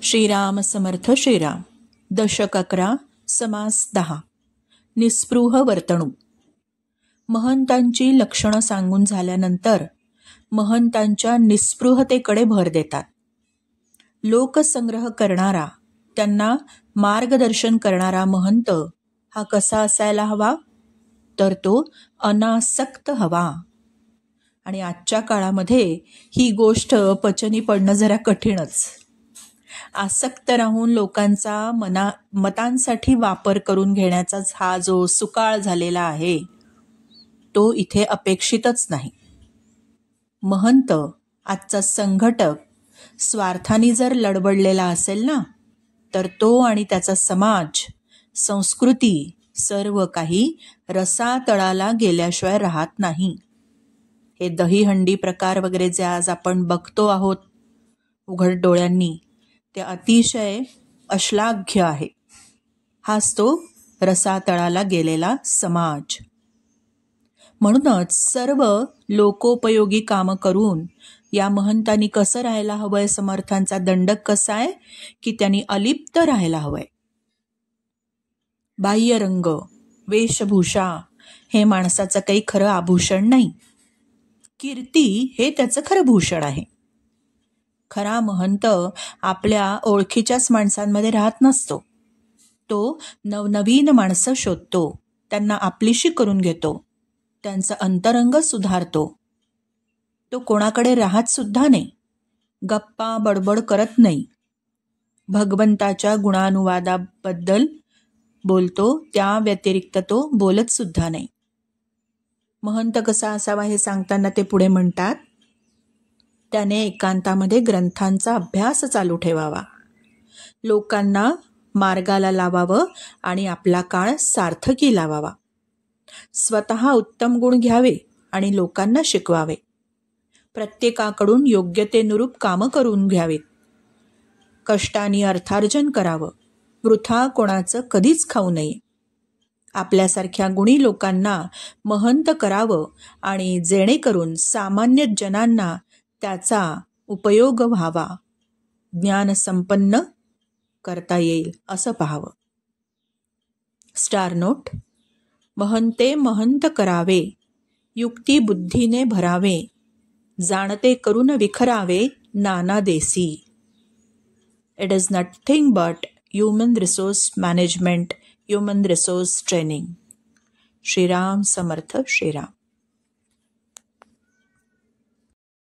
श्रीराम समर्थ श्रीराम. दशक 11, समास 10. निस्पृह वर्तणूक. महंतांची लक्षणं सांगून झाल्यानंतर महंतांच्या निस्पृहतेकडे भर देतात. लोकसंग्रह करणारा, त्यांना मार्गदर्शन करणारा महंत हा कसा असायला हवा? तर तो अनासक्त हवा. आणि आजच्या काळामध्ये ही गोष्ट पचनी पडणं जरा कठीणच. आसक्त राहून लोकांचा मतांसाठी वापर करून घेण्याचा हा जो सुकाळ झालेला आहे तो इथे अपेक्षितच नाही. महंत, आजचा संघटक, स्वार्थाने जर लडबडलेला असेल ना, तर तो आणि त्याचा समाज, संस्कृती सर्व काही रसातळाला गेल्याशिवाय राहत नाही. हे दहीहंडी प्रकार वगैरे जे आज आपण बघतो आहोत उघड डोळ्यांनी, ते अतिशय अश्लाघ्य आहे. हाच तो रसातळाला गेलेला समाज. म्हणूनच सर्व लोकोपयोगी कामं करून या महंतांनी कसं राहायला हवंय? समर्थांचा दंडक कसा आहे की त्यांनी अलिप्त राहायला हवंय. बाह्यरंग, वेशभूषा हे माणसाचं काही खरं आभूषण नाही. कीर्ती हे त्याचं खरं भूषण आहे. खरा महंत आपल्या ओळखीच्याच माणसांमध्ये राहत नसतो. तो नवनवीन माणसं शोधतो, त्यांना आपलीशी करून घेतो, त्यांचं अंतरंग सुधारतो. तो कोणाकडे राहत सुद्धा नाही, गप्पा बडबड करत नाही, भगवंताच्या गुणानुवादाबद्दल बोलतो, त्या व्यतिरिक्त तो बोलत सुद्धा नाही. महंत कसा असावा हे सांगताना ते पुढे म्हणतात, त्याने एकांतामध्ये ग्रंथांचा अभ्यास चालू ठेवावा, लोकांना मार्गाला लावावं आणि आपला काळ सार्थकी लावावा. स्वतः उत्तम गुण घ्यावे आणि लोकांना शिकवावे. प्रत्येकाकडून योग्यतेनुरूप कामं करून घ्यावीत. कष्टाने अर्थार्जन करावं. वृथा कोणाचं कधीच खाऊ नये. आपल्यासारख्या गुणी लोकांना महंत करावं आणि जेणेकरून सामान्य जनांना त्याचा उपयोग व्हावा, ज्ञानसंपन्न करता येईल असं पाहावं. Star note. महंते महंत करावे, युक्ती बुद्धीने भरावे, जाणते करून विखरावे नाना देसी. It is nothing but human resource management, human resource training. Shriram Samarth Shriram.